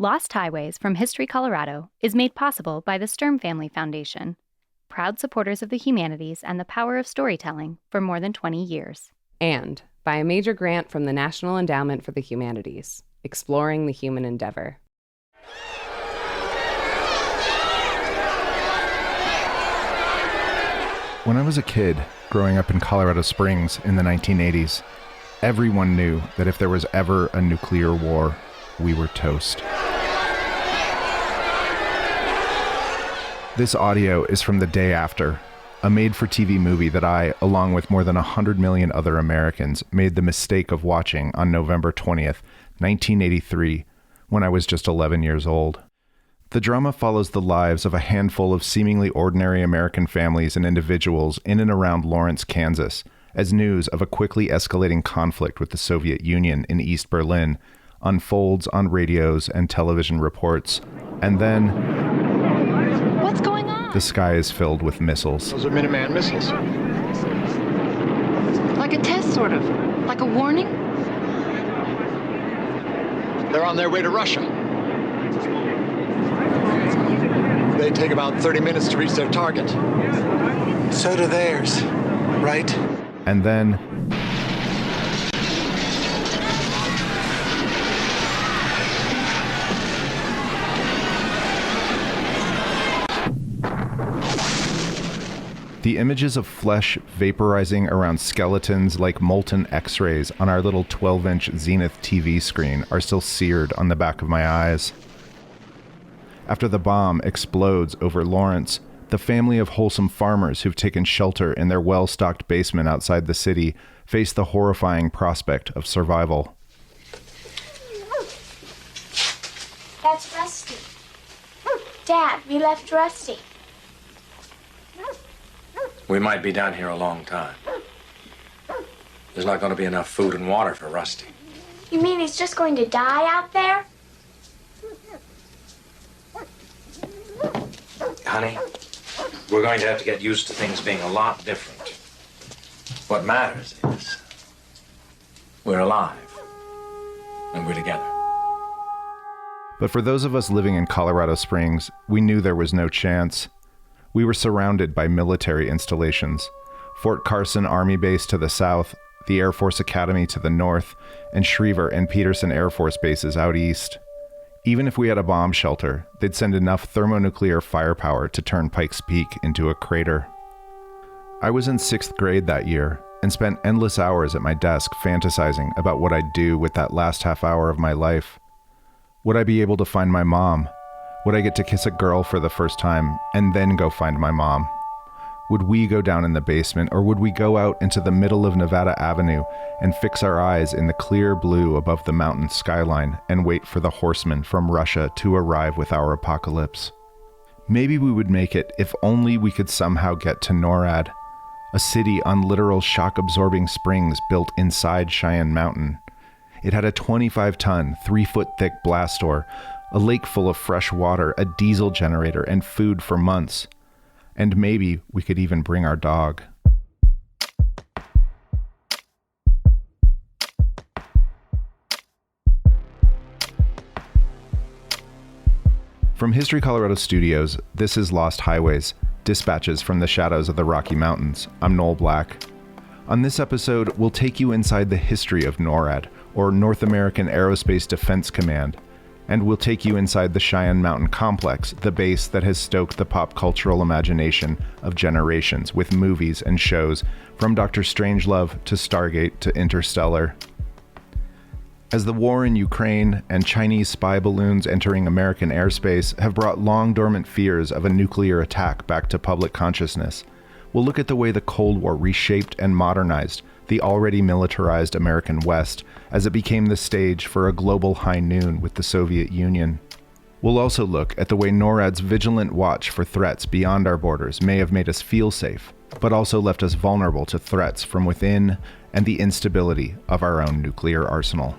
Lost Highways from History Colorado is made possible by the Sturm Family Foundation, proud supporters of the humanities and the power of storytelling for more than 20 years. And by a major grant from the National Endowment for the Humanities, exploring the human endeavor. When I was a kid, growing up in Colorado Springs in the 1980s, everyone knew that if there was ever a nuclear war, we were toast. This audio is from the day after, a made-for-TV movie that I, along with more than 100 million other Americans, made the mistake of watching on November 20th, 1983, when I was just 11 years old. The drama follows the lives of a handful of seemingly ordinary American families and individuals in and around Lawrence, Kansas, as news of a quickly escalating conflict with the Soviet Union in East Berlin unfolds on radios and television reports. And then... What's going on? The sky is filled with missiles. Those are Minuteman missiles. Like a test, sort of. Like a warning? They're on their way to Russia. They take about 30 minutes to reach their target. So do theirs, right? And then... the images of flesh vaporizing around skeletons like molten X-rays on our little 12-inch Zenith TV screen are still seared on the back of my eyes. After the bomb explodes over Lawrence, the family of wholesome farmers who've taken shelter in their well-stocked basement outside the city face the horrifying prospect of survival. That's Rusty. Dad, we left Rusty. We might be down here a long time. There's not going to be enough food and water for Rusty. You mean he's just going to die out there? Honey, we're going to have to get used to things being a lot different. What matters is we're alive and we're together. But for those of us living in Colorado Springs, we knew there was no chance. We were surrounded by military installations. Fort Carson Army Base to the south, the Air Force Academy to the north, and Schriever and Peterson Air Force bases out east. Even if we had a bomb shelter, they'd send enough thermonuclear firepower to turn Pikes Peak into a crater. I was in 6th grade that year and spent endless hours at my desk fantasizing about what I'd do with that last half hour of my life. Would I be able to find my mom? Would I get to kiss a girl for the first time and then go find my mom? Would we go down in the basement, or would we go out into the middle of Nevada Avenue and fix our eyes in the clear blue above the mountain skyline and wait for the horsemen from Russia to arrive with our apocalypse? Maybe we would make it if only we could somehow get to NORAD, a city on literal shock-absorbing springs built inside Cheyenne Mountain. It had a 25-ton, 3-foot-thick blast door, a lake full of fresh water, a diesel generator, and food for months. And maybe we could even bring our dog. From History Colorado Studios, this is Lost Highways, dispatches from the shadows of the Rocky Mountains. I'm Noel Black. On this episode, we'll take you inside the history of NORAD, or North American Aerospace Defense Command, and we'll take you inside the Cheyenne Mountain Complex, the base that has stoked the pop cultural imagination of generations with movies and shows, from Dr. Strangelove to Stargate to Interstellar. As the war in Ukraine and Chinese spy balloons entering American airspace have brought long dormant fears of a nuclear attack back to public consciousness, we'll look at the way the Cold War reshaped and modernized the already militarized American West as it became the stage for a global high noon with the Soviet Union. We'll also look at the way NORAD's vigilant watch for threats beyond our borders may have made us feel safe, but also left us vulnerable to threats from within and the instability of our own nuclear arsenal.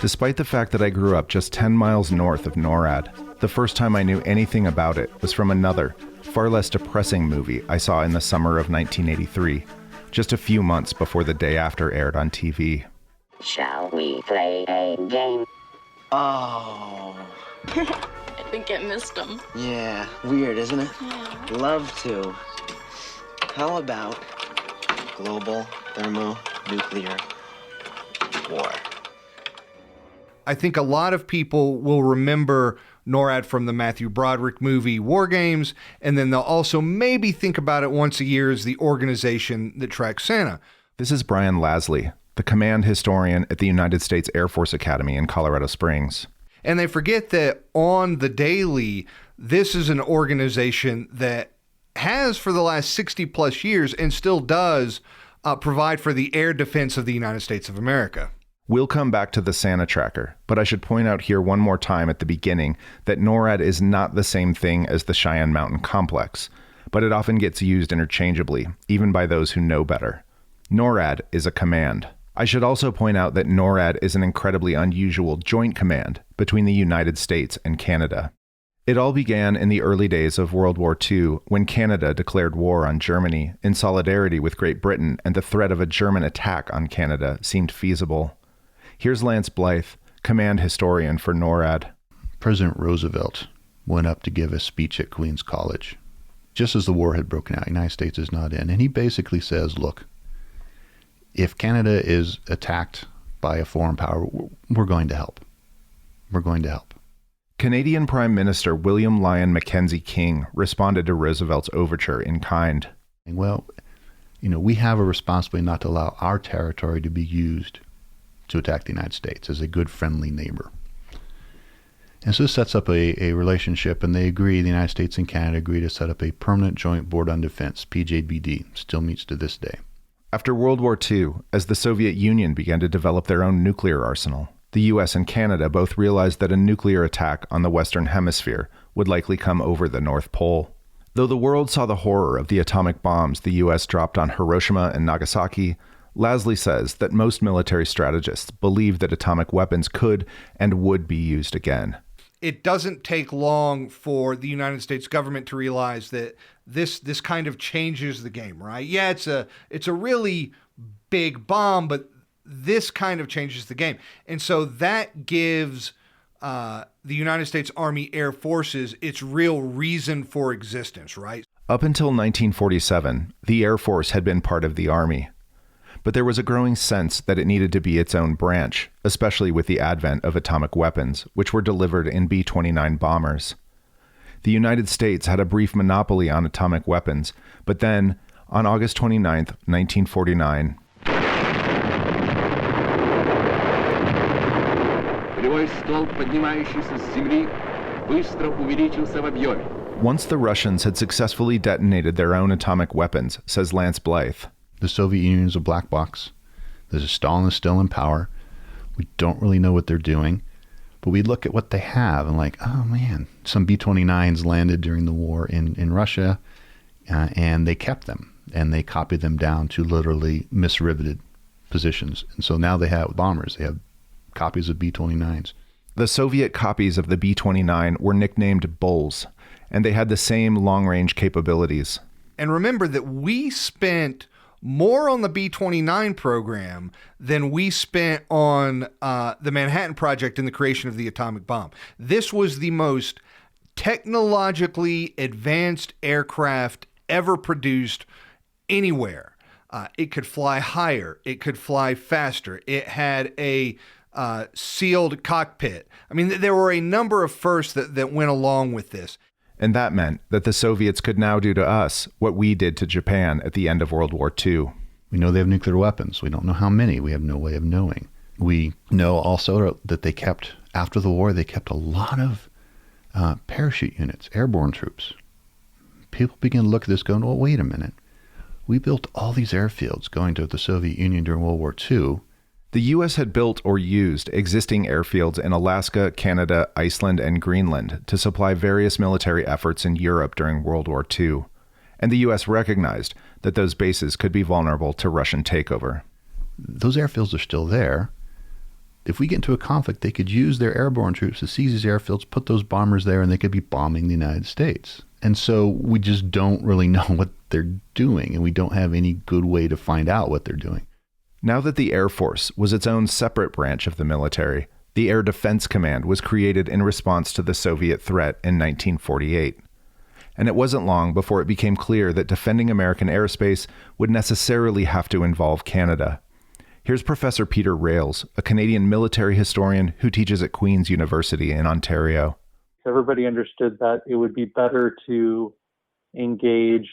Despite the fact that I grew up just 10 miles north of NORAD, The first time I knew anything about it was from another, far less depressing movie I saw in the summer of 1983, just a few months before The Day After aired on TV. Shall we play a game? Oh. I think I missed him. Yeah, weird, isn't it? Yeah. Love to. How about global thermonuclear war? I think a lot of people will remember NORAD from the Matthew Broderick movie War Games, and then they'll also maybe think about it once a year as the organization that tracks Santa. This is Brian Lasley, the command historian at the United States Air Force Academy in Colorado Springs. And they forget that on the daily, this is an organization that has for the last 60 plus years and still does provide for the air defense of the United States of America. We'll come back to the Santa tracker, but I should point out here one more time at the beginning that NORAD is not the same thing as the Cheyenne Mountain Complex, but it often gets used interchangeably, even by those who know better. NORAD is a command. I should also point out that NORAD is an incredibly unusual joint command between the United States and Canada. It all began in the early days of World War II when Canada declared war on Germany in solidarity with Great Britain, and the threat of a German attack on Canada seemed feasible. Here's Lance Blythe, command historian for NORAD. President Roosevelt went up to give a speech at Queens College, just as the war had broken out. The United States is not in. And he basically says, look, if Canada is attacked by a foreign power, we're going to help. We're going to help. Canadian Prime Minister William Lyon Mackenzie King responded to Roosevelt's overture in kind. Well, we have a responsibility not to allow our territory to be used to attack the United States as a good, friendly neighbor. And so this sets up a relationship, and they agree, the United States and Canada agree to set up a permanent joint board on defense, PJBD, still meets to this day. After World War II, as the Soviet Union began to develop their own nuclear arsenal, the US and Canada both realized that a nuclear attack on the Western Hemisphere would likely come over the North Pole. Though the world saw the horror of the atomic bombs the US dropped on Hiroshima and Nagasaki, Lasley says that most military strategists believe that atomic weapons could and would be used again. It doesn't take long for the United States government to realize that this kind of changes the game, right? Yeah, it's a really big bomb, but this kind of changes the game. And so that gives the United States Army Air Forces its real reason for existence, right? Up until 1947, the Air Force had been part of the Army. But there was a growing sense that it needed to be its own branch, especially with the advent of atomic weapons, which were delivered in B-29 bombers. The United States had a brief monopoly on atomic weapons, but then, on August 29, 1949, once the Russians had successfully detonated their own atomic weapons, says Lance Blythe, the Soviet Union is a black box. Stalin is still in power. We don't really know what they're doing, but we look at what they have and like, oh man, some B-29s landed during the war in Russia, and they kept them, and they copied them down to literally misriveted positions. And so now they have bombers. They have copies of B-29s. The Soviet copies of the B-29 were nicknamed Bulls, and they had the same long-range capabilities. And remember that we spent more on the B-29 program than we spent on the Manhattan Project and the creation of the atomic bomb. This was the most technologically advanced aircraft ever produced anywhere. It could fly higher. It could fly faster. It had a sealed cockpit. I mean, there were a number of firsts that went along with this. And that meant that the Soviets could now do to us what we did to Japan at the end of World War II. We know they have nuclear weapons. We don't know how many. We have no way of knowing. We know also that they kept, after the war, they kept a lot of parachute units, airborne troops. People begin to look at this going, well, wait a minute. We built all these airfields going to the Soviet Union during World War II. The U.S. had built or used existing airfields in Alaska, Canada, Iceland, and Greenland to supply various military efforts in Europe during World War II, and the U.S. recognized that those bases could be vulnerable to Russian takeover. Those airfields are still there, if we get into a conflict, they could use their airborne troops to seize these airfields, put those bombers there, and they could be bombing the United States. And so we just don't really know what they're doing, and we don't have any good way to find out what they're doing. Now that the Air Force was its own separate branch of the military, the Air Defense Command was created in response to the Soviet threat in 1948. And it wasn't long before it became clear that defending American airspace would necessarily have to involve Canada. Here's Professor Peter Rales, a Canadian military historian who teaches at Queen's University in Ontario. Everybody understood that it would be better to engage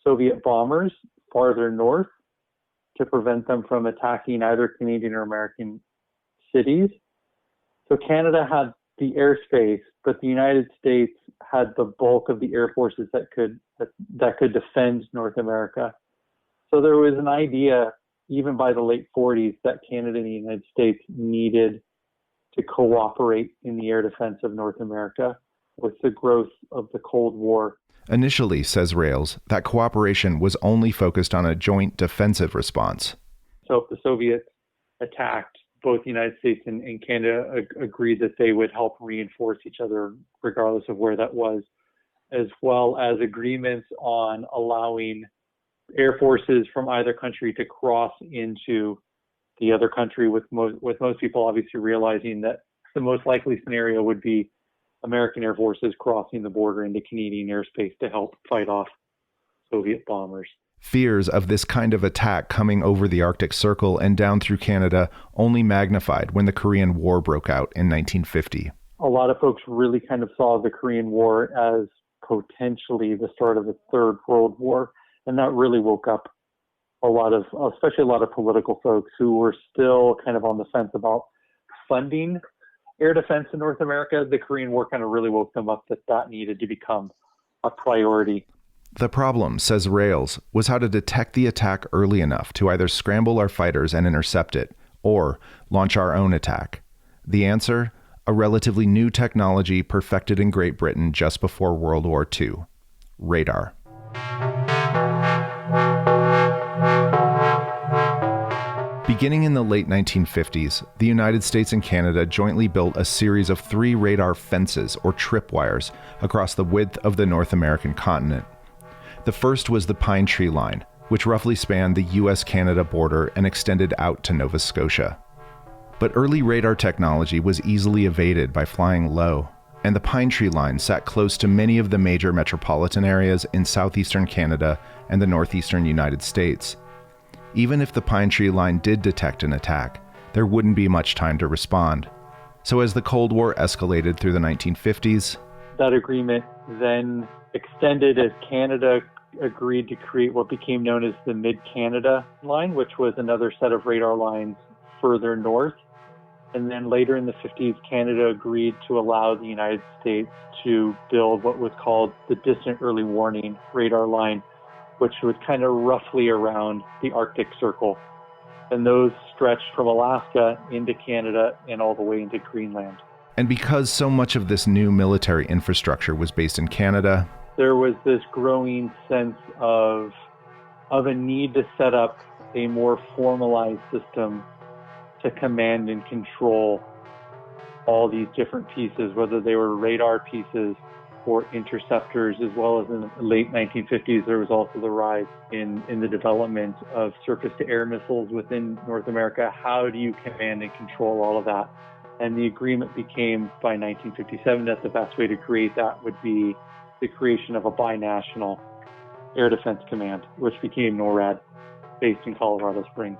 Soviet bombers farther north to prevent them from attacking either Canadian or American cities. So Canada had the airspace, but the United States had the bulk of the air forces that could defend North America. So there was an idea, even by the late 40s, that Canada and the United States needed to cooperate in the air defense of North America with the growth of the Cold War. Initially, says Rales, that cooperation was only focused on a joint defensive response. So if the Soviets attacked, both the United States and Canada agreed that they would help reinforce each other regardless of where that was, as well as agreements on allowing air forces from either country to cross into the other country, with most people obviously realizing that the most likely scenario would be American air forces crossing the border into Canadian airspace to help fight off Soviet bombers. Fears of this kind of attack coming over the Arctic Circle and down through Canada only magnified when the Korean War broke out in 1950. A lot of folks really kind of saw the Korean War as potentially the start of a third world war, and that really woke up especially a lot of political folks who were still kind of on the fence about funding air defense in North America. The Korean War kind of really woke them up that needed to become a priority. The problem, says Rales, was how to detect the attack early enough to either scramble our fighters and intercept it, or launch our own attack. The answer? A relatively new technology perfected in Great Britain just before World War II: radar. Beginning in the late 1950s, the United States and Canada jointly built a series of 3 radar fences, or tripwires, across the width of the North American continent. The first was the Pine Tree Line, which roughly spanned the US-Canada border and extended out to Nova Scotia. But early radar technology was easily evaded by flying low, and the Pine Tree Line sat close to many of the major metropolitan areas in southeastern Canada and the northeastern United States. Even if the Pine Tree Line did detect an attack, there wouldn't be much time to respond. So as the Cold War escalated through the 1950s, that agreement then extended as Canada agreed to create what became known as the Mid-Canada Line, which was another set of radar lines further north. And then later in the 50s, Canada agreed to allow the United States to build what was called the Distant Early Warning Radar Line, which was kind of roughly around the Arctic Circle. And those stretched from Alaska into Canada and all the way into Greenland. And because so much of this new military infrastructure was based in Canada, there was this growing sense of a need to set up a more formalized system to command and control all these different pieces, whether they were radar pieces or interceptors, as well as in the late 1950s, there was also the rise in the development of surface-to-air missiles within North America. How do you command and control all of that? And the agreement became, by 1957, that the best way to create that would be the creation of a binational air defense command, which became NORAD, based in Colorado Springs.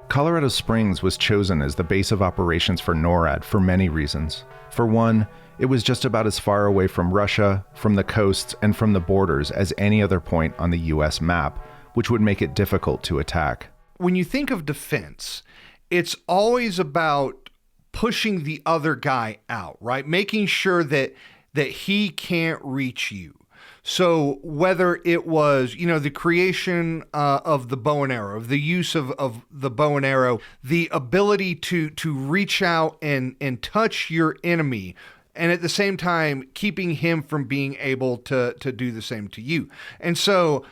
Colorado Springs was chosen as the base of operations for NORAD for many reasons. For one, it was just about as far away from Russia, from the coasts, and from the borders as any other point on the U.S. map, which would make it difficult to attack. When you think of defense, it's always about pushing the other guy out, right? Making sure that he can't reach you. So whether it was, the creation of the bow and arrow, the use of the bow and arrow, the ability to reach out and touch your enemy, and at the same time keeping him from being able to do the same to you. And so,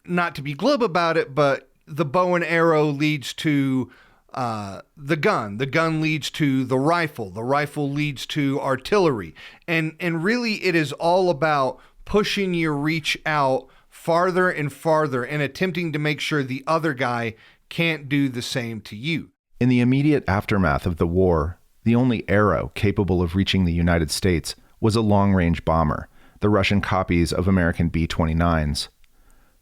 not to be glib about it, but the bow and arrow leads to the gun. The gun leads to the rifle. The rifle leads to artillery. And really it is all about pushing your reach out farther and farther and attempting to make sure the other guy can't do the same to you. In the immediate aftermath of the war, the only arrow capable of reaching the United States was a long-range bomber, the Russian copies of American B-29s.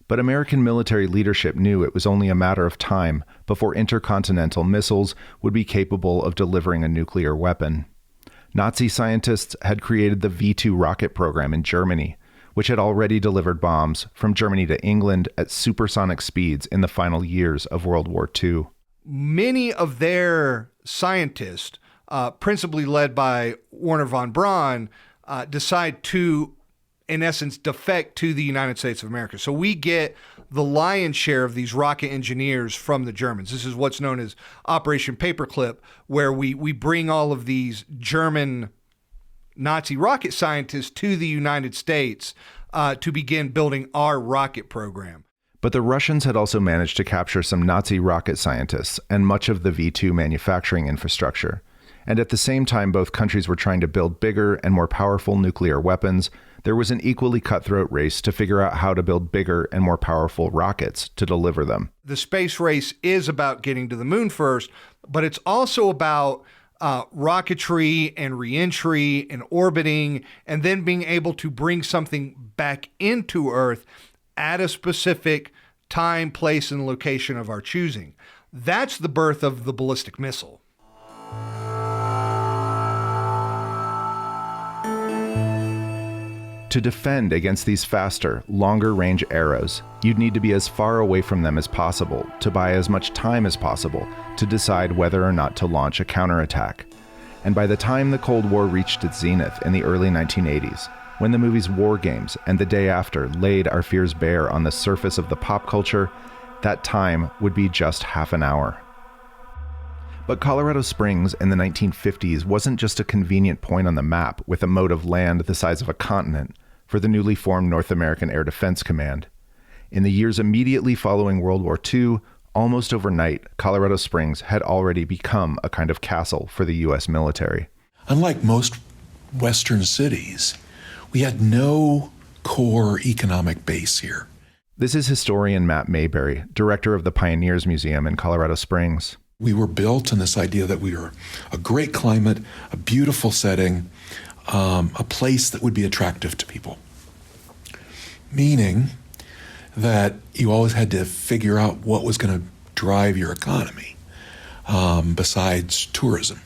But American military leadership knew it was only a matter of time before intercontinental missiles would be capable of delivering a nuclear weapon. Nazi scientists had created the V-2 rocket program in Germany, which had already delivered bombs from Germany to England at supersonic speeds in the final years of World War II. Many of their scientists, principally led by Wernher von Braun, decide to, in essence, defect to the United States of America. So we get the lion's share of these rocket engineers from the Germans. This is what's known as Operation Paperclip, where we bring all of these German Nazi rocket scientists to the United States to begin building our rocket program. But the Russians had also managed to capture some Nazi rocket scientists and much of the V-2 manufacturing infrastructure. And at the same time both countries were trying to build bigger and more powerful nuclear weapons, there was an equally cutthroat race to figure out how to build bigger and more powerful rockets to deliver them. The space race is about getting to the moon first, but it's also about rocketry and reentry and orbiting, and then being able to bring something back into Earth at a specific time, place, and location of our choosing. That's the birth of the ballistic missile. To defend against these faster, longer-range arrows, you'd need to be as far away from them as possible to buy as much time as possible to decide whether or not to launch a counterattack. And by the time the Cold War reached its zenith in the early 1980s, when the movies War Games and The Day After laid our fears bare on the surface of the pop culture, that time would be just half an hour. But Colorado Springs in the 1950s wasn't just a convenient point on the map with a moat of land the size of a continent for the newly formed North American Air Defense Command. In the years immediately following World War II, almost overnight, Colorado Springs had already become a kind of castle for the U.S. military. Unlike most Western cities, we had no core economic base here. This is historian Matt Mayberry, director of the Pioneers Museum in Colorado Springs. We were built on this idea that we were a great climate, a beautiful setting, a place that would be attractive to people. Meaning that you always had to figure out what was going to drive your economy, besides tourism.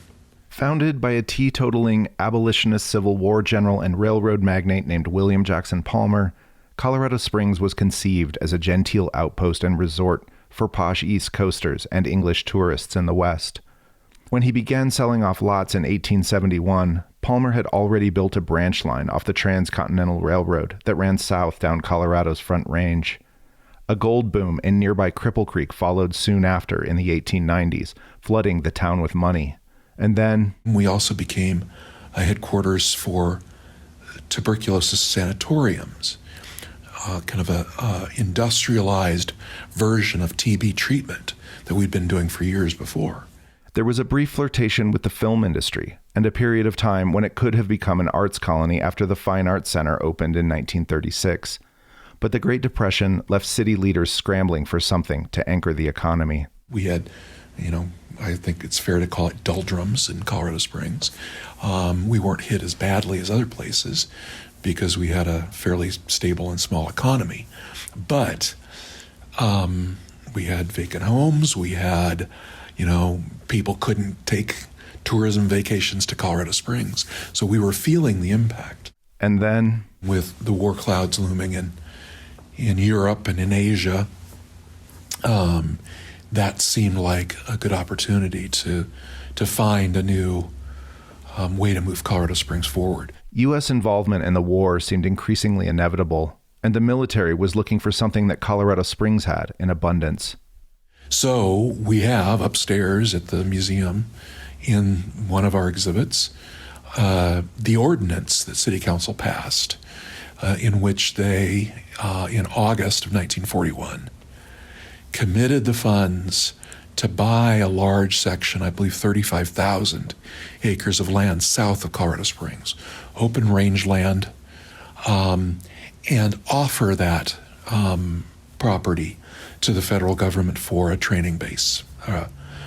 Founded by a teetotaling abolitionist Civil War general and railroad magnate named William Jackson Palmer, Colorado Springs was conceived as a genteel outpost and resort for posh East Coasters and English tourists in the West. When he began selling off lots in 1871, Palmer had already built a branch line off the Transcontinental Railroad that ran south down Colorado's Front Range. A gold boom in nearby Cripple Creek followed soon after in the 1890s, flooding the town with money. And then we also became a headquarters for tuberculosis sanatoriums, kind of a industrialized version of TB treatment that we'd been doing for years before. There was a brief flirtation with the film industry and a period of time when it could have become an arts colony after the Fine Arts Center opened in 1936. But the Great Depression left city leaders scrambling for something to anchor the economy. We had, I think it's fair to call it doldrums in Colorado Springs. We weren't hit as badly as other places because we had a fairly stable and small economy. But we had vacant homes. We had, people couldn't take tourism vacations to Colorado Springs. So we were feeling the impact. And then, with the war clouds looming in Europe and in Asia, that seemed like a good opportunity to find a new way to move Colorado Springs forward. U.S. involvement in the war seemed increasingly inevitable, and the military was looking for something that Colorado Springs had in abundance. So we have upstairs at the museum, in one of our exhibits, the ordinance that City Council passed, in which they, in August of 1941, committed the funds to buy a large section, I believe 35,000 acres of land south of Colorado Springs, open range land, and offer that property to the federal government for a training base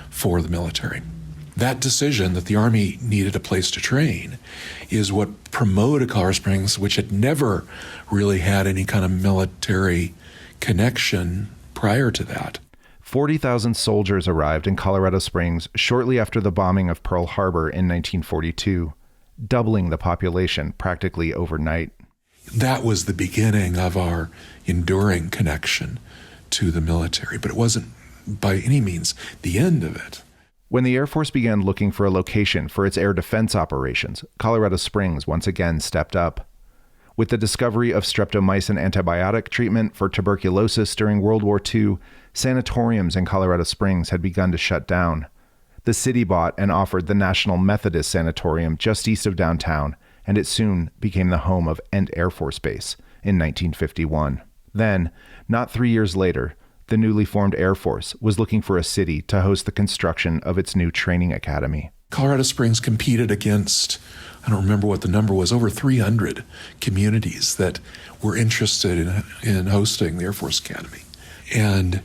for the military. That decision that the Army needed a place to train is what promoted Colorado Springs, which had never really had any kind of military connection prior to that. 40,000 soldiers arrived in Colorado Springs shortly after the bombing of Pearl Harbor in 1942, doubling the population practically overnight. That was the beginning of our enduring connection to the military, but it wasn't by any means the end of it. When the Air Force began looking for a location for its air defense operations, Colorado Springs once again stepped up. With the discovery of streptomycin antibiotic treatment for tuberculosis during World War II, sanatoriums in Colorado Springs had begun to shut down. The city bought and offered the National Methodist Sanatorium just east of downtown, and it soon became the home of Ent Air Force Base in 1951. Then, not 3 years later, the newly formed Air Force was looking for a city to host the construction of its new training academy. Colorado Springs competed against, I don't remember what the number was, over 300 communities that were interested in hosting the Air Force Academy. And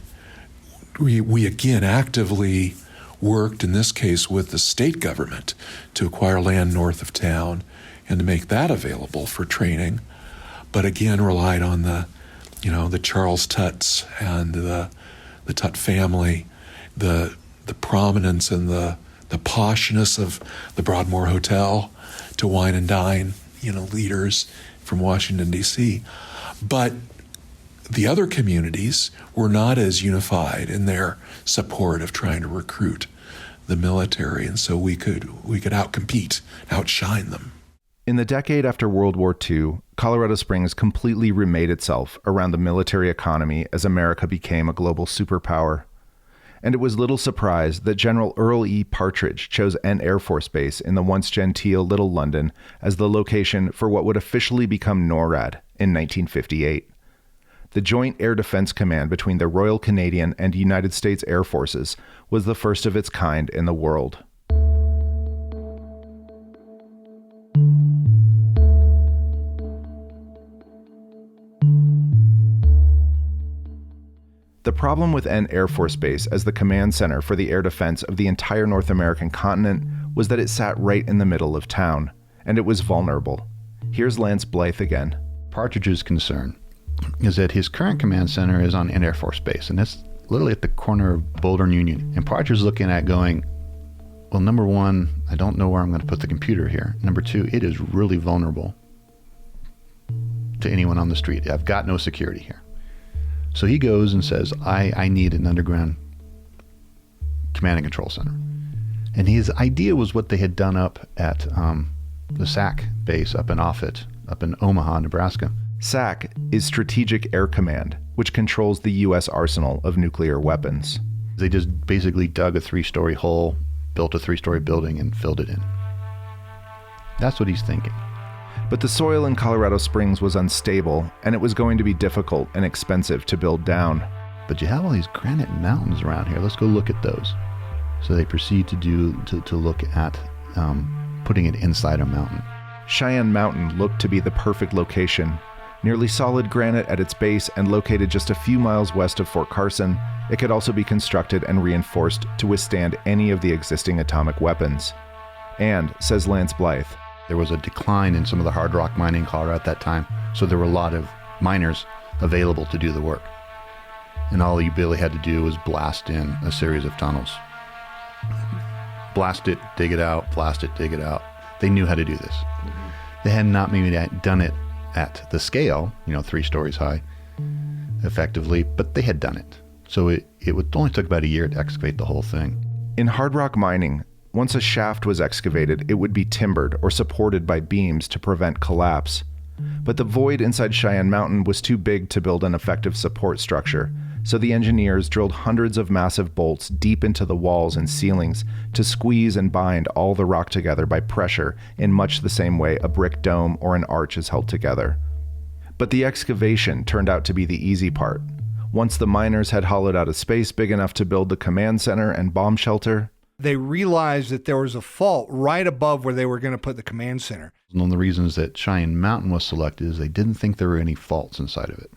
we again actively worked, in this case, with the state government to acquire land north of town and to make that available for training, but again relied on the Charles Tutts and the Tutt family, the prominence and the poshness of the Broadmoor Hotel to wine and dine, leaders from Washington, D.C. But the other communities were not as unified in their support of trying to recruit the military, and so we could outcompete, outshine them. In the decade after World War II, Colorado Springs completely remade itself around the military economy as America became a global superpower. And it was little surprise that General Earl E. Partridge chose Ent Air Force Base in the once genteel Little London as the location for what would officially become NORAD in 1958. The Joint Air Defense Command between the Royal Canadian and United States Air Forces was the first of its kind in the world. The problem with Ent Air Force Base as the command center for the air defense of the entire North American continent was that it sat right in the middle of town, and it was vulnerable. Here's Lance Blythe again. Partridge's concern is that his current command center is on Ent Air Force Base, and it's literally at the corner of Boulder and Union. And Partridge's looking at going, well, number one, I don't know where I'm going to put the computer here. Number two, it is really vulnerable to anyone on the street. I've got no security here. So he goes and says, I need an underground command and control center. And his idea was what they had done up at the SAC base up in Offutt, up in Omaha, Nebraska. SAC is Strategic Air Command, which controls the U.S. arsenal of nuclear weapons. They just basically dug a 3-story hole, built a 3-story building, and filled it in. That's what he's thinking. But the soil in Colorado Springs was unstable, and it was going to be difficult and expensive to build down. But you have all these granite mountains around here. Let's go look at those. So they proceed to look at putting it inside a mountain. Cheyenne Mountain looked to be the perfect location. Nearly solid granite at its base and located just a few miles west of Fort Carson, it could also be constructed and reinforced to withstand any of the existing atomic weapons. And, says Lance Blythe, there was a decline in some of the hard rock mining in Colorado at that time, so there were a lot of miners available to do the work. And all you really had to do was blast in a series of tunnels. Blast it, dig it out, blast it, dig it out. They knew how to do this. They had not maybe done it at the scale, 3 stories high, effectively, but they had done it. So it only took about a year to excavate the whole thing. In hard rock mining, once a shaft was excavated, it would be timbered or supported by beams to prevent collapse. But the void inside Cheyenne Mountain was too big to build an effective support structure, so the engineers drilled hundreds of massive bolts deep into the walls and ceilings to squeeze and bind all the rock together by pressure in much the same way a brick dome or an arch is held together. But the excavation turned out to be the easy part. Once the miners had hollowed out a space big enough to build the command center and bomb shelter, they realized that there was a fault right above where they were going to put the command center. One of the reasons that Cheyenne Mountain was selected is they didn't think there were any faults inside of it.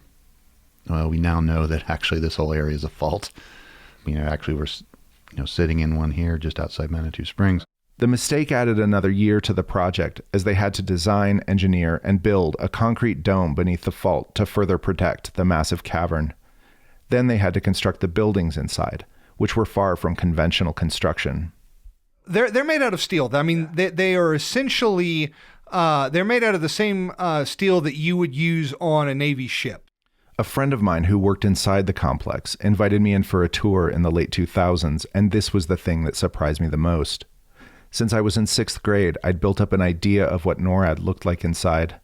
Well, we now know that actually this whole area is a fault. Actually we're sitting in one here just outside Manitou Springs. The mistake added another year to the project as they had to design, engineer, and build a concrete dome beneath the fault to further protect the massive cavern. Then they had to construct the buildings inside, which were far from conventional construction. They're made out of steel. I mean, they are essentially, they're made out of the same steel that you would use on a Navy ship. A friend of mine who worked inside the complex invited me in for a tour in the late 2000s, and this was the thing that surprised me the most. Since I was in 6th grade, I'd built up an idea of what NORAD looked like inside.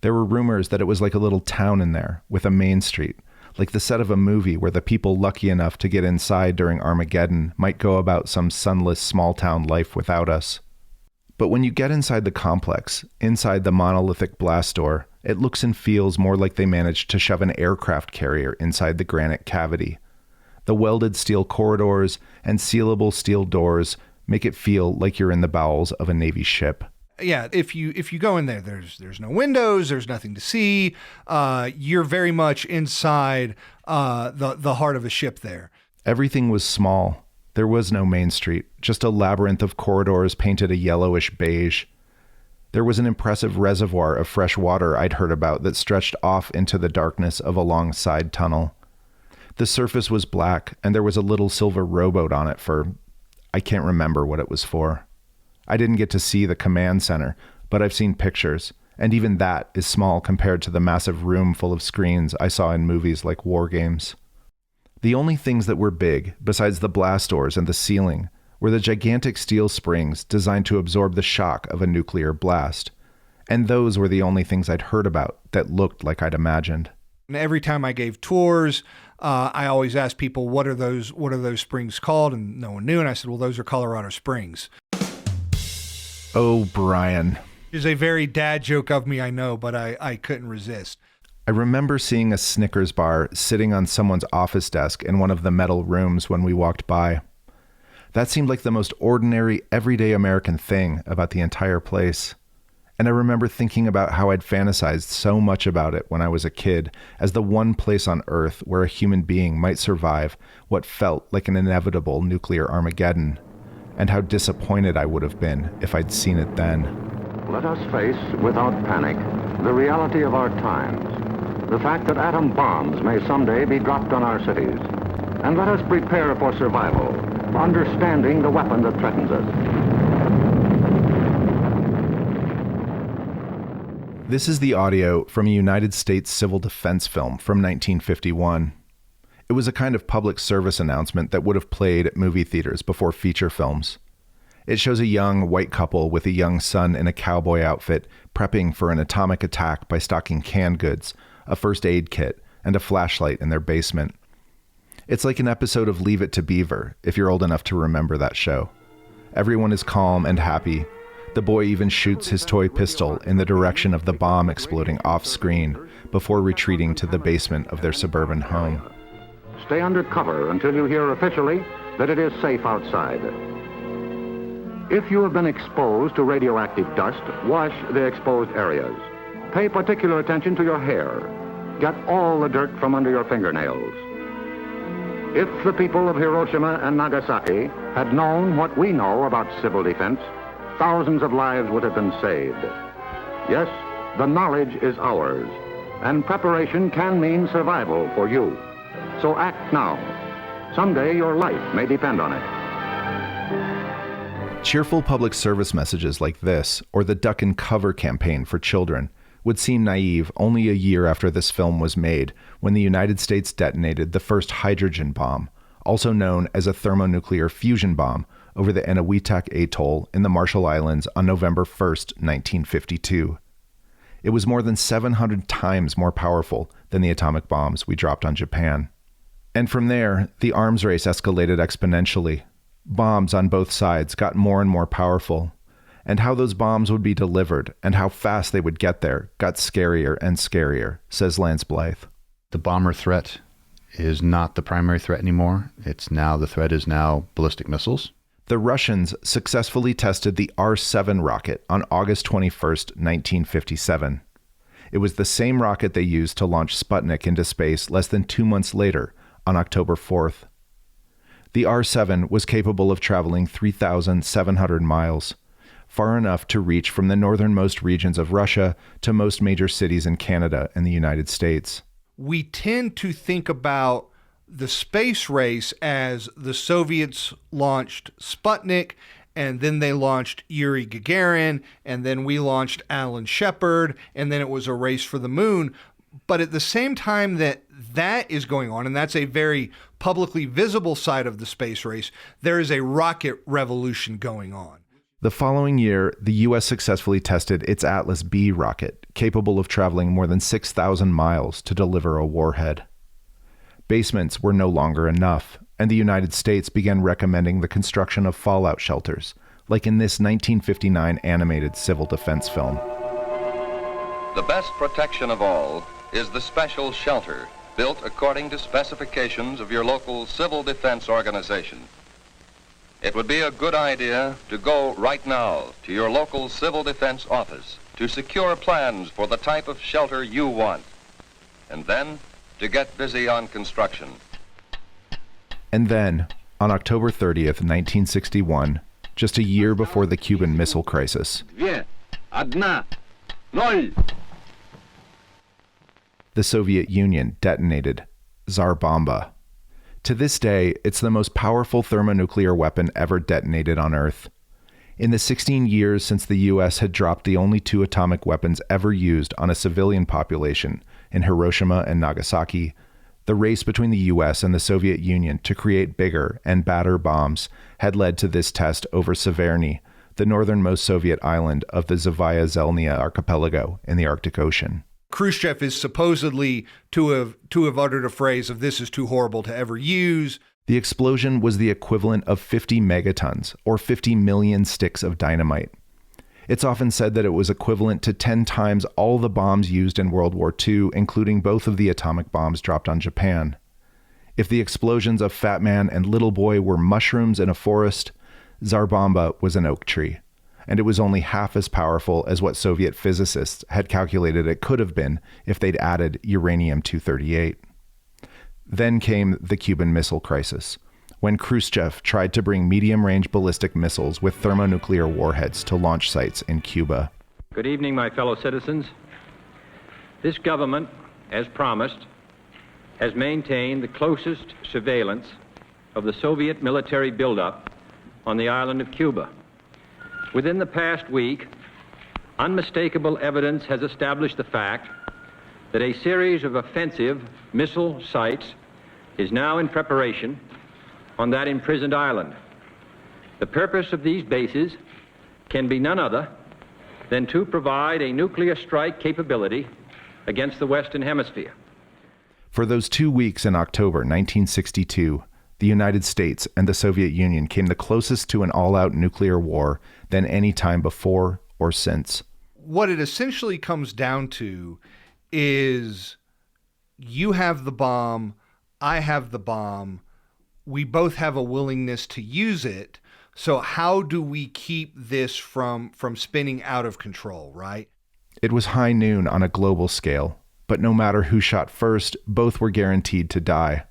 There were rumors that it was like a little town in there, with a main street, like the set of a movie where the people lucky enough to get inside during Armageddon might go about some sunless small-town life without us. But when you get inside the complex, inside the monolithic blast door, it looks and feels more like they managed to shove an aircraft carrier inside the granite cavity. The welded steel corridors and sealable steel doors make it feel like you're in the bowels of a Navy ship. Yeah, if you go in there, there's no windows, there's nothing to see. You're very much inside the heart of a ship there. Everything was small. There was no main street, just a labyrinth of corridors painted a yellowish beige. There was an impressive reservoir of fresh water I'd heard about that stretched off into the darkness of a long side tunnel. The surface was black, and there was a little silver rowboat on it I can't remember what it was for. I didn't get to see the command center, but I've seen pictures, and even that is small compared to the massive room full of screens I saw in movies like War Games. The only things that were big, besides the blast doors and the ceiling, were the gigantic steel springs designed to absorb the shock of a nuclear blast. And those were the only things I'd heard about that looked like I'd imagined. And every time I gave tours, I always asked people, what are those springs called? And no one knew. And I said, well, those are Colorado Springs. Oh, Brian. It's a very dad joke of me, I know, but I couldn't resist. I remember seeing a Snickers bar sitting on someone's office desk in one of the metal rooms when we walked by. That seemed like the most ordinary, everyday American thing about the entire place. And I remember thinking about how I'd fantasized so much about it when I was a kid as the one place on Earth where a human being might survive what felt like an inevitable nuclear Armageddon, and how disappointed I would have been if I'd seen it then. Let us face, without panic, the reality of our times, the fact that atom bombs may someday be dropped on our cities, and let us prepare for survival, understanding the weapon that threatens us. This is the audio from a United States civil defense film from 1951. It was a kind of public service announcement that would have played at movie theaters before feature films. It shows a young white couple with a young son in a cowboy outfit prepping for an atomic attack by stocking canned goods, a first aid kit, and a flashlight in their basement. It's like an episode of Leave It to Beaver, if you're old enough to remember that show. Everyone is calm and happy. The boy even shoots his toy pistol in the direction of the bomb exploding off-screen before retreating to the basement of their suburban home. Stay under cover until you hear officially that it is safe outside. If you have been exposed to radioactive dust, wash the exposed areas. Pay particular attention to your hair. Get all the dirt from under your fingernails. If the people of Hiroshima and Nagasaki had known what we know about civil defense, thousands of lives would have been saved. Yes, the knowledge is ours, and preparation can mean survival for you. So act now. Someday your life may depend on it. Cheerful public service messages like this, or the Duck and Cover campaign for children, would seem naive only a year after this film was made, when the United States detonated the first hydrogen bomb, also known as a thermonuclear fusion bomb, over the Eniwetok Atoll in the Marshall Islands on November 1st, 1952. It was more than 700 times more powerful than the atomic bombs we dropped on Japan. And from there, the arms race escalated exponentially. Bombs on both sides got more and more powerful. And how those bombs would be delivered and how fast they would get there got scarier and scarier, says Lance Blythe. The bomber threat is not the primary threat anymore. The threat is now ballistic missiles. The Russians successfully tested the R-7 rocket on August 21st, 1957. It was the same rocket they used to launch Sputnik into space less than 2 months later, on October 4th. The R-7 was capable of traveling 3,700 miles, far enough to reach from the northernmost regions of Russia to most major cities in Canada and the United States. We tend to think about the space race as the Soviets launched Sputnik, and then they launched Yuri Gagarin, and then we launched Alan Shepard, and then it was a race for the moon. But at the same time that is going on, and that's a very publicly visible side of the space race, there is a rocket revolution going on. The following year, the U.S. successfully tested its Atlas B rocket, capable of traveling more than 6,000 miles to deliver a warhead. Basements were no longer enough, and the United States began recommending the construction of fallout shelters, like in this 1959 animated civil defense film. The best protection of all is the special shelter built according to specifications of your local civil defense organization. It would be a good idea to go right now to your local civil defense office to secure plans for the type of shelter you want, and then to get busy on construction. And then, on October 30th, 1961, just a year before the Cuban Missile Crisis, the Soviet Union detonated Tsar Bomba. To this day, it's the most powerful thermonuclear weapon ever detonated on Earth. In the 16 years since the U.S. had dropped the only 2 atomic weapons ever used on a civilian population in Hiroshima and Nagasaki, the race between the U.S. and the Soviet Union to create bigger and badder bombs had led to this test over Severny, the northernmost Soviet island of the Zavaya Zelnya archipelago in the Arctic Ocean. Khrushchev is supposedly to have uttered a phrase of "this is too horrible to ever use." The explosion was the equivalent of 50 megatons, or 50 million sticks of dynamite. It's often said that it was equivalent to 10 times all the bombs used in World War II, including both of the atomic bombs dropped on Japan. If the explosions of Fat Man and Little Boy were mushrooms in a forest, Tsar Bomba was an oak tree, and it was only half as powerful as what Soviet physicists had calculated it could have been if they'd added uranium-238. Then came the Cuban Missile Crisis, when Khrushchev tried to bring medium-range ballistic missiles with thermonuclear warheads to launch sites in Cuba. Good evening, my fellow citizens. This government, as promised, has maintained the closest surveillance of the Soviet military buildup on the island of Cuba. Within the past week, unmistakable evidence has established the fact that a series of offensive missile sites is now in preparation on that imprisoned island. The purpose of these bases can be none other than to provide a nuclear strike capability against the Western Hemisphere. For those 2 weeks in October 1962, the United States and the Soviet Union came the closest to an all-out nuclear war than any time before or since. What it essentially comes down to is you have the bomb, I have the bomb, we both have a willingness to use it, so how do we keep this from spinning out of control, right? It was high noon on a global scale, but no matter who shot first, both were guaranteed to die.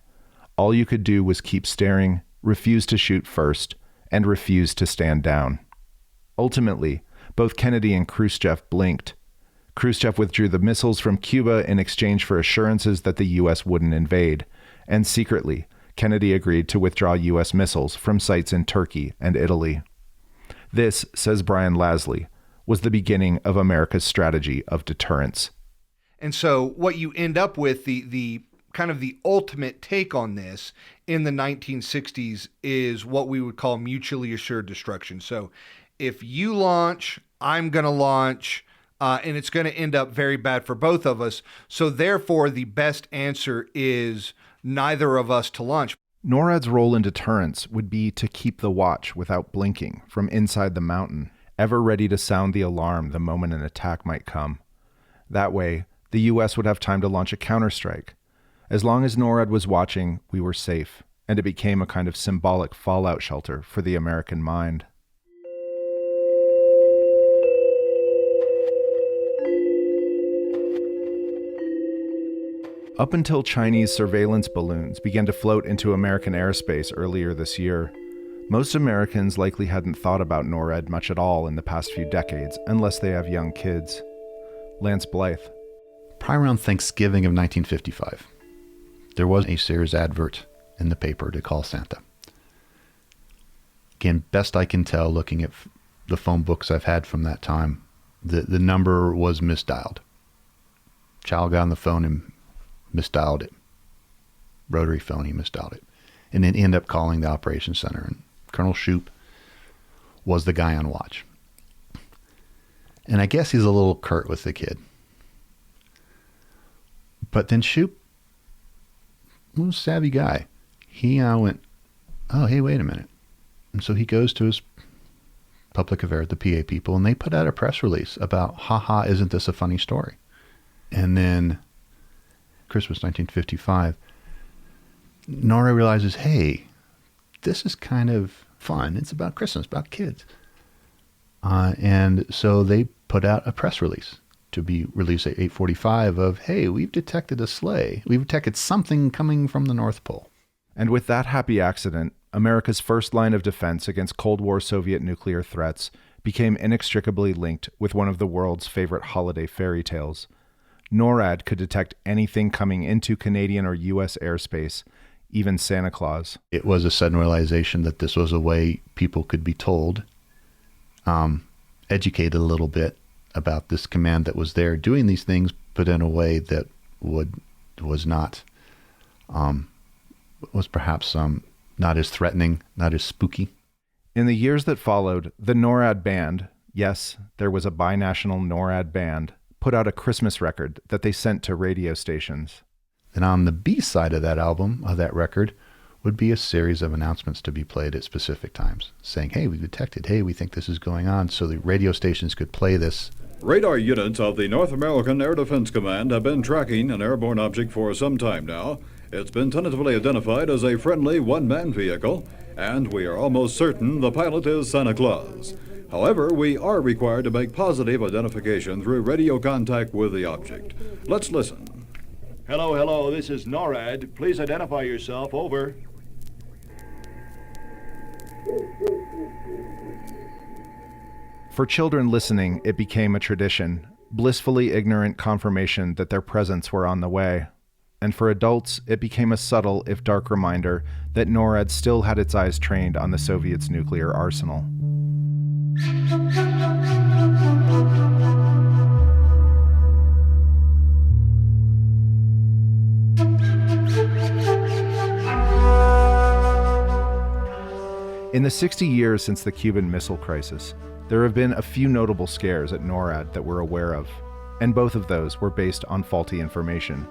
All you could do was keep staring, refuse to shoot first, and refuse to stand down. Ultimately, both Kennedy and Khrushchev blinked. Khrushchev withdrew the missiles from Cuba in exchange for assurances that the U.S. wouldn't invade, and secretly, Kennedy agreed to withdraw U.S. missiles from sites in Turkey and Italy. This, says Brian Lasley, was the beginning of America's strategy of deterrence. And so what you end up with, the kind of the ultimate take on this in the 1960s is what we would call mutually assured destruction. So if you launch, I'm going to launch, and it's going to end up very bad for both of us. So therefore, the best answer is neither of us to launch. NORAD's role in deterrence would be to keep the watch without blinking from inside the mountain, ever ready to sound the alarm the moment an attack might come. That way, the U.S. would have time to launch a counterstrike. As long as NORAD was watching, we were safe, and it became a kind of symbolic fallout shelter for the American mind. Up until Chinese surveillance balloons began to float into American airspace earlier this year, most Americans likely hadn't thought about NORAD much at all in the past few decades, unless they have young kids. Lance Blythe. Probably around Thanksgiving of 1955. There was a Sears advert in the paper to call Santa. Again, best I can tell, looking at the phone books I've had from that time, the number was misdialed. Child got on the phone and misdialed it. Rotary phone, he misdialed it. And then ended up calling the operations center. And Colonel Shoup was the guy on watch. And I guess he's a little curt with the kid. But then Shoup, was a savvy guy. He went, oh, hey, wait a minute. And so he goes to his public affairs, the PA people, and they put out a press release about, haha, isn't this a funny story? And then Christmas 1955, NORAD realizes, hey, this is kind of fun. It's about Christmas, about kids. And so they put out a press release to be released at 8:45 of, hey, we've detected a sleigh. We've detected something coming from the North Pole. And with that happy accident, America's first line of defense against Cold War Soviet nuclear threats became inextricably linked with one of the world's favorite holiday fairy tales. NORAD could detect anything coming into Canadian or U.S. airspace, even Santa Claus. It was a sudden realization that this was a way people could be told, educated a little bit about this command that was there doing these things, but in a way that was not, was perhaps not as threatening, not as spooky. In the years that followed, the NORAD band, yes, there was a binational NORAD band, put out a Christmas record that they sent to radio stations. And on the B side of that album, of that record, would be a series of announcements to be played at specific times, saying, hey, we detected, hey, we think this is going on, so the radio stations could play this. Radar units of the North American Air Defense Command have been tracking an airborne object for some time now. It's been tentatively identified as a friendly one-man vehicle, and we are almost certain the pilot is Santa Claus. However, we are required to make positive identification through radio contact with the object. Let's listen. Hello, this is NORAD. Please identify yourself, over. For children listening, it became a tradition, blissfully ignorant confirmation that their presents were on the way. And for adults, it became a subtle, if dark, reminder that NORAD still had its eyes trained on the Soviets' nuclear arsenal. In the 60 years since the Cuban Missile Crisis, there have been a few notable scares at NORAD that we're aware of, and both of those were based on faulty information.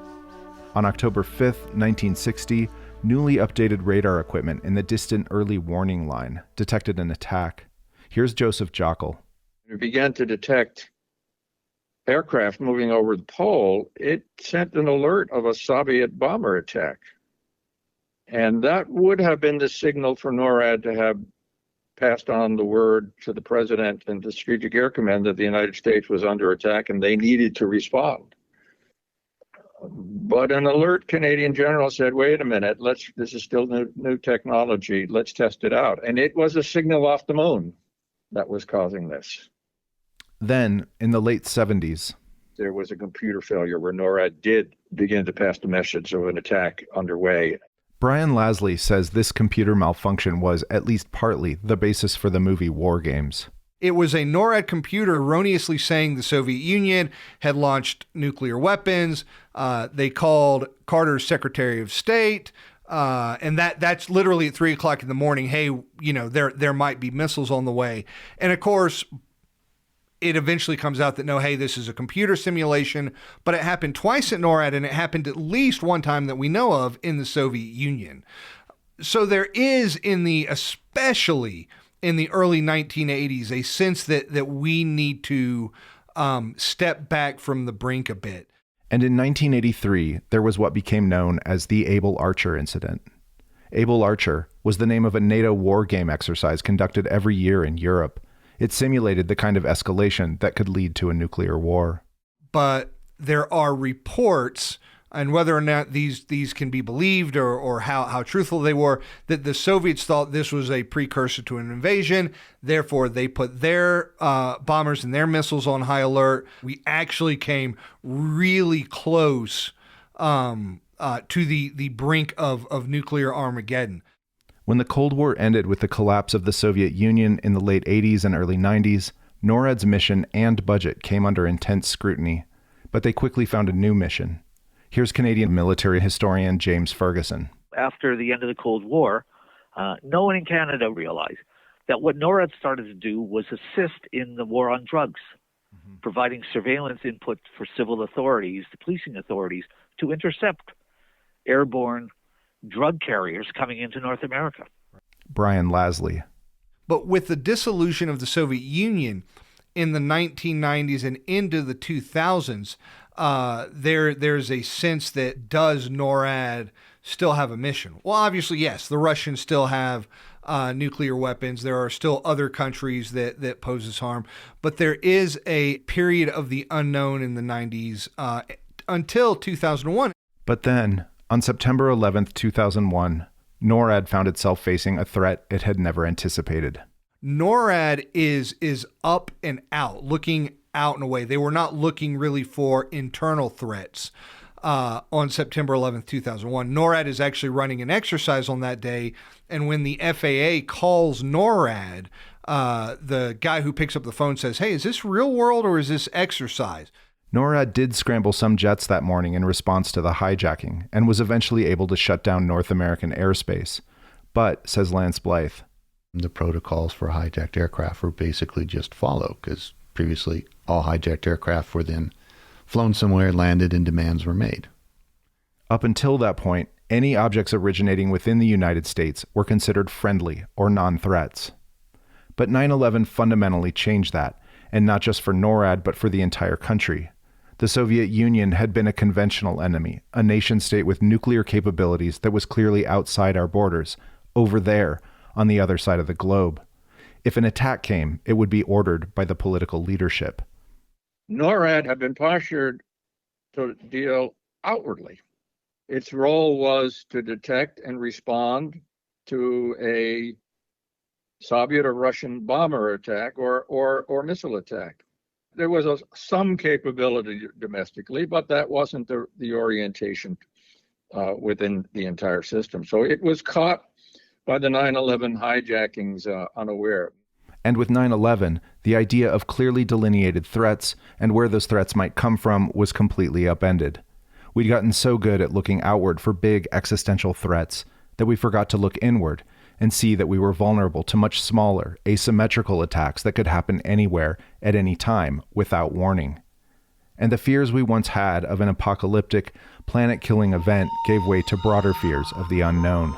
On October 5th, 1960, newly updated radar equipment in the distant early warning line detected an attack. Here's Joseph Jockle. We began to detect aircraft moving over the pole. It sent an alert of a Soviet bomber attack. And that would have been the signal for NORAD to have passed on the word to the president and the Strategic Air Command that the United States was under attack and they needed to respond. But an alert Canadian general said, wait a minute, this is still new technology, let's test it out. And it was a signal off the moon that was causing this. Then, in the late 70s, there was a computer failure where NORAD did begin to pass the message of an attack underway. Brian Lasley says this computer malfunction was, at least partly, the basis for the movie War Games. It was a NORAD computer erroneously saying the Soviet Union had launched nuclear weapons. They called Carter's Secretary of State, and that's literally at 3 o'clock in the morning. Hey, there might be missiles on the way. And of course, it eventually comes out that no, hey, this is a computer simulation, but it happened twice at NORAD, and it happened at least one time that we know of in the Soviet Union. So there is, especially in the early 1980s, a sense that we need to step back from the brink a bit. And in 1983, there was what became known as the Able Archer incident. Able Archer was the name of a NATO war game exercise conducted every year in Europe. It simulated the kind of escalation that could lead to a nuclear war. But there are reports, and whether or not these can be believed or how truthful they were, that the Soviets thought this was a precursor to an invasion. Therefore, they put their bombers and their missiles on high alert. We actually came really close to the brink of nuclear Armageddon. When the Cold War ended with the collapse of the Soviet Union in the late 80s and early 90s, NORAD's mission and budget came under intense scrutiny, but they quickly found a new mission. Here's Canadian military historian James Ferguson. After the end of the Cold War, no one in Canada realized that what NORAD started to do was assist in the war on drugs, providing surveillance input for civil authorities, the policing authorities, to intercept airborne drug carriers coming into North America. Brian Lasley. But with the dissolution of the Soviet Union in the 1990s and into the 2000s, there's a sense that does NORAD still have a mission? Well, obviously, yes, the Russians still have nuclear weapons. There are still other countries that poses harm. But there is a period of the unknown in the 90s until 2001. But then, on September 11th, 2001, NORAD found itself facing a threat it had never anticipated. NORAD is up and out, looking out and away. They were not looking really for internal threats on September 11th, 2001. NORAD is actually running an exercise on that day, and when the FAA calls NORAD, the guy who picks up the phone says, "Hey, is this real world or is this exercise?" NORAD did scramble some jets that morning in response to the hijacking and was eventually able to shut down North American airspace. But, says Lance Blythe, the protocols for hijacked aircraft were basically just follow, because previously all hijacked aircraft were then flown somewhere, landed, and demands were made. Up until that point, any objects originating within the United States were considered friendly or non-threats. But 9/11 fundamentally changed that, and not just for NORAD, but for the entire country. The Soviet Union had been a conventional enemy, a nation-state with nuclear capabilities that was clearly outside our borders, over there, on the other side of the globe. If an attack came, it would be ordered by the political leadership. NORAD had been postured to deal outwardly. Its role was to detect and respond to a Soviet or Russian bomber attack or missile attack. There was some capability domestically, but that wasn't the orientation within the entire system. So it was caught by the 9/11 hijackings unaware. And with 9/11, the idea of clearly delineated threats and where those threats might come from was completely upended. We'd gotten so good at looking outward for big existential threats that we forgot to look inward and see that we were vulnerable to much smaller, asymmetrical attacks that could happen anywhere, at any time, without warning. And the fears we once had of an apocalyptic, planet-killing event gave way to broader fears of the unknown.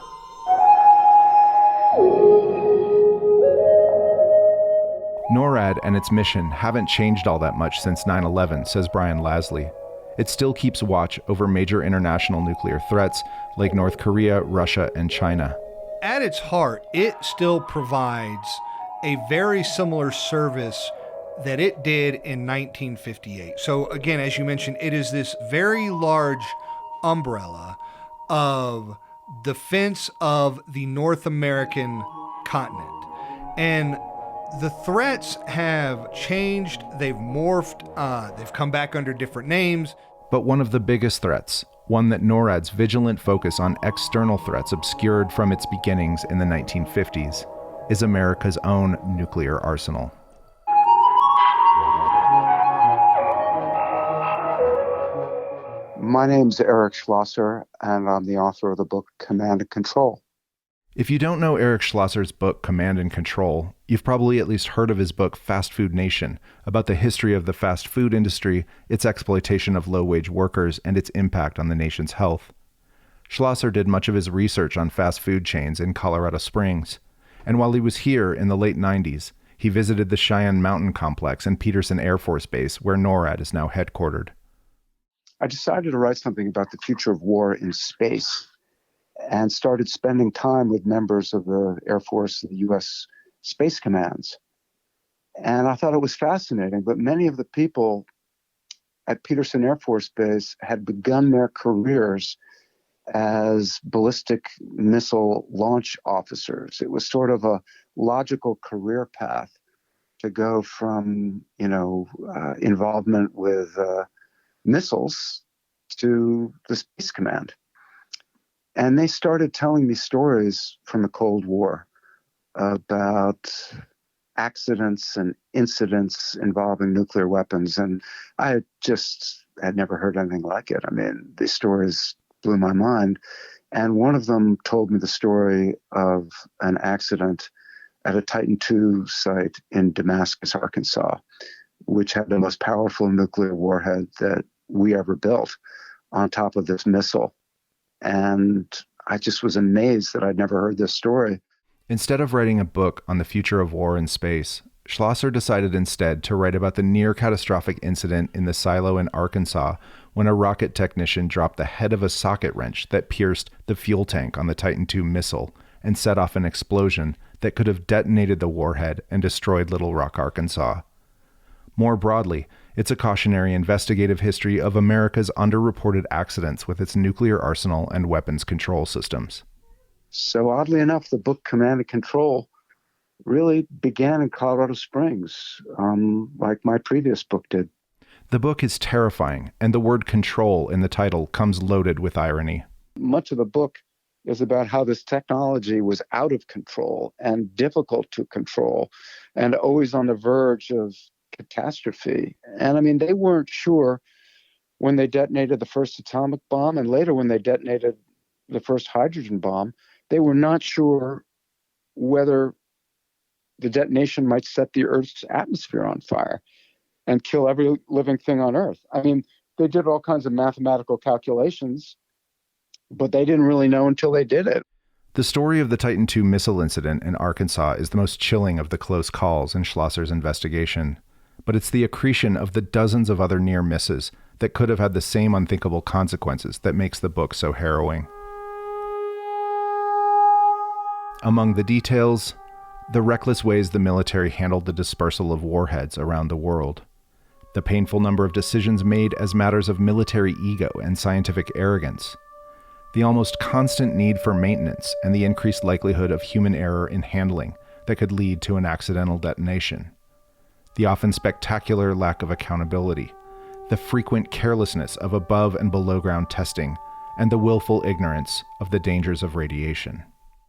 NORAD and its mission haven't changed all that much since 9/11, says Brian Lasley. It still keeps watch over major international nuclear threats like North Korea, Russia, and China. At its heart, it still provides a very similar service that it did in 1958. So again, as you mentioned, it is this very large umbrella of defense of the North American continent. And the threats have changed, they've morphed, they've come back under different names. But one of the biggest threats, one that NORAD's vigilant focus on external threats obscured from its beginnings in the 1950s, is America's own nuclear arsenal. My name's Eric Schlosser, and I'm the author of the book Command and Control. If you don't know Eric Schlosser's book Command and Control, you've probably at least heard of his book Fast Food Nation, about the history of the fast food industry, its exploitation of low-wage workers, and its impact on the nation's health. Schlosser did much of his research on fast food chains in Colorado Springs, and while he was here in the late 90s, he visited the Cheyenne Mountain Complex and Peterson Air Force Base, where NORAD is now headquartered. I decided to write something about the future of war in space and started spending time with members of the Air Force and the U.S. Space Commands. And I thought it was fascinating, but many of the people at Peterson Air Force Base had begun their careers as ballistic missile launch officers. It was sort of a logical career path to go from, involvement with missiles to the Space Command. And they started telling me stories from the Cold War about accidents and incidents involving nuclear weapons. And I had never heard anything like it. I mean, these stories blew my mind. And one of them told me the story of an accident at a Titan II site in Damascus, Arkansas, which had the most powerful nuclear warhead that we ever built on top of this missile. And I just was amazed that I'd never heard this story. Instead of writing a book on the future of war in space, Schlosser decided instead to write about the near-catastrophic incident in the silo in Arkansas when a rocket technician dropped the head of a socket wrench that pierced the fuel tank on the Titan II missile and set off an explosion that could have detonated the warhead and destroyed Little Rock, Arkansas. More broadly, it's a cautionary investigative history of America's underreported accidents with its nuclear arsenal and weapons control systems. So oddly enough, the book Command and Control really began in Colorado Springs, like my previous book did. The book is terrifying, and the word control in the title comes loaded with irony. Much of the book is about how this technology was out of control and difficult to control and always on the verge of catastrophe. And I mean, they weren't sure when they detonated the first atomic bomb, and later when they detonated the first hydrogen bomb, they were not sure whether the detonation might set the Earth's atmosphere on fire and kill every living thing on Earth. I mean, they did all kinds of mathematical calculations, but they didn't really know until they did it. The story of the Titan II missile incident in Arkansas is the most chilling of the close calls in Schlosser's investigation, but it's the accretion of the dozens of other near misses that could have had the same unthinkable consequences that makes the book so harrowing. Among the details, the reckless ways the military handled the dispersal of warheads around the world, the painful number of decisions made as matters of military ego and scientific arrogance, the almost constant need for maintenance and the increased likelihood of human error in handling that could lead to an accidental detonation, the often spectacular lack of accountability, the frequent carelessness of above and below ground testing, and the willful ignorance of the dangers of radiation.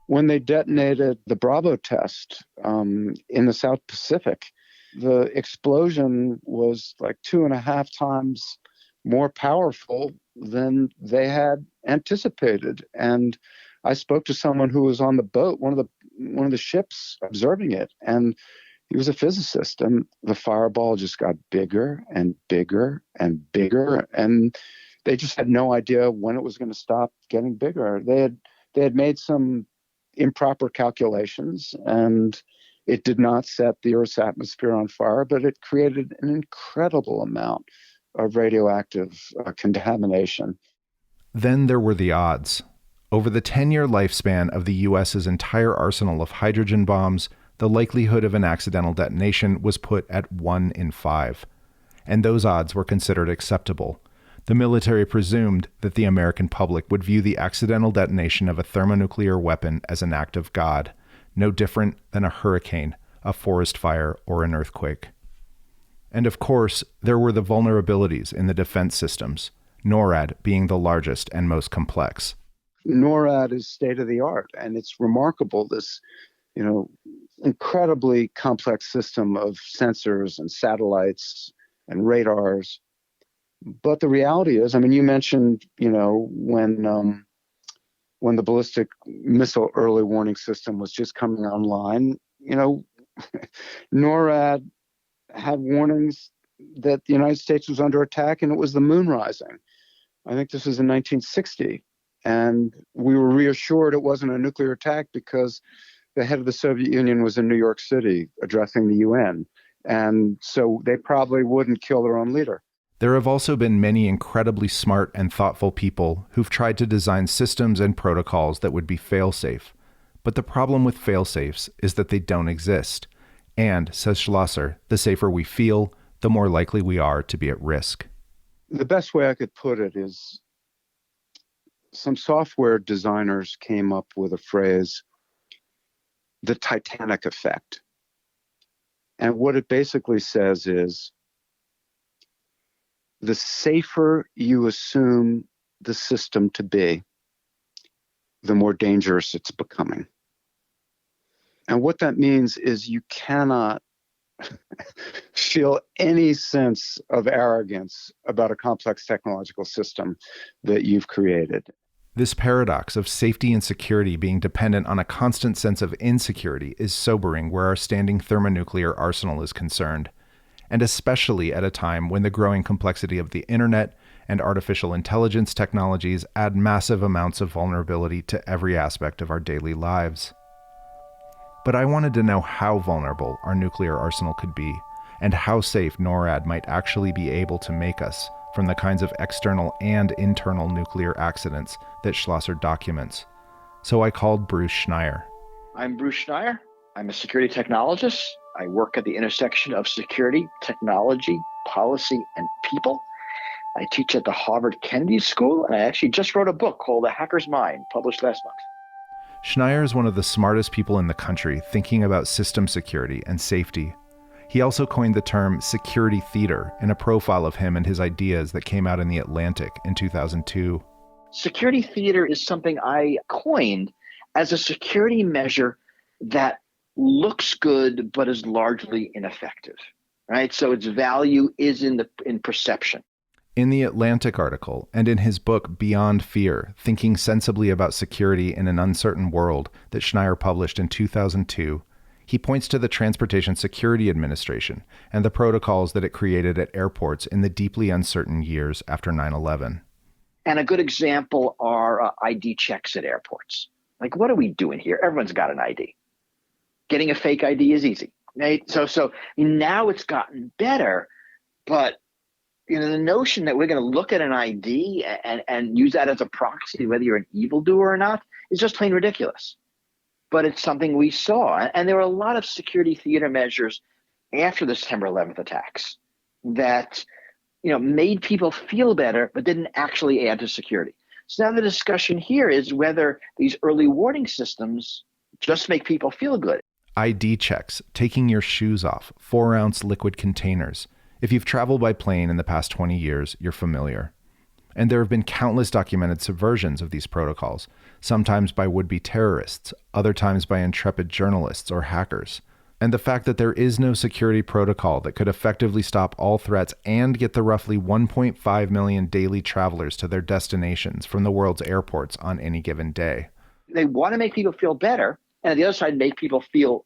When they detonated the Bravo test in the South Pacific, the explosion was like 2.5 times more powerful than they had anticipated. And I spoke to someone who was on the boat, one of the ships, observing it, and he was a physicist. And the fireball just got bigger and bigger and bigger, and they just had no idea when it was going to stop getting bigger. They had made some improper calculations, and it did not set the Earth's atmosphere on fire, but it created an incredible amount of radioactive contamination. Then there were the odds. Over the 10-year lifespan of the U.S.'s entire arsenal of hydrogen bombs, the likelihood of an accidental detonation was put at 1 in 5. And those odds were considered acceptable. The military presumed that the American public would view the accidental detonation of a thermonuclear weapon as an act of God, no different than a hurricane, a forest fire, or an earthquake. And of course, there were the vulnerabilities in the defense systems, NORAD being the largest and most complex. NORAD is state-of-the-art, and it's remarkable, this, incredibly complex system of sensors and satellites and radars. But the reality is, I mean, you mentioned, when the ballistic missile early warning system was just coming online, NORAD had warnings that the United States was under attack, and it was the moon rising. I think this was in 1960. And we were reassured it wasn't a nuclear attack because the head of the Soviet Union was in New York City addressing the UN. And so they probably wouldn't kill their own leader. There have also been many incredibly smart and thoughtful people who've tried to design systems and protocols that would be fail-safe. But the problem with fail-safes is that they don't exist. And, says Schlosser, the safer we feel, the more likely we are to be at risk. The best way I could put it is some software designers came up with a phrase, the Titanic effect. And what it basically says is, the safer you assume the system to be, the more dangerous it's becoming. And what that means is you cannot feel any sense of arrogance about a complex technological system that you've created. This paradox of safety and security being dependent on a constant sense of insecurity is sobering where our standing thermonuclear arsenal is concerned, and especially at a time when the growing complexity of the internet and artificial intelligence technologies add massive amounts of vulnerability to every aspect of our daily lives. But I wanted to know how vulnerable our nuclear arsenal could be, and how safe NORAD might actually be able to make us from the kinds of external and internal nuclear accidents that Schlosser documents. So I called Bruce Schneier. I'm Bruce Schneier. I'm a security technologist. I work at the intersection of security, technology, policy, and people. I teach at the Harvard Kennedy School, and I actually just wrote a book called The Hacker's Mind, published last month. Schneier is one of the smartest people in the country thinking about system security and safety. He also coined the term security theater in a profile of him and his ideas that came out in The Atlantic in 2002. Security theater is something I coined as a security measure that looks good but is largely ineffective, right? So its value is in perception. In the Atlantic article and in his book Beyond Fear, Thinking Sensibly About Security in an Uncertain World that Schneier published in 2002, he points to the Transportation Security Administration and the protocols that it created at airports in the deeply uncertain years after 9/11. And a good example are ID checks at airports. Like, what are we doing here? Everyone's got an ID. Getting a fake ID is easy, right? So now it's gotten better, but the notion that we're going to look at an ID and use that as a proxy, whether you're an evildoer or not, is just plain ridiculous. But it's something we saw, and there were a lot of security theater measures after the September 11th attacks that made people feel better, but didn't actually add to security. So now the discussion here is whether these early warning systems just make people feel good. ID checks, taking your shoes off, 4-ounce liquid containers. If you've traveled by plane in the past 20 years, you're familiar. And there have been countless documented subversions of these protocols, sometimes by would-be terrorists, other times by intrepid journalists or hackers. And the fact that there is no security protocol that could effectively stop all threats and get the roughly 1.5 million daily travelers to their destinations from the world's airports on any given day. They want to make people feel better, and on the other side, make people feel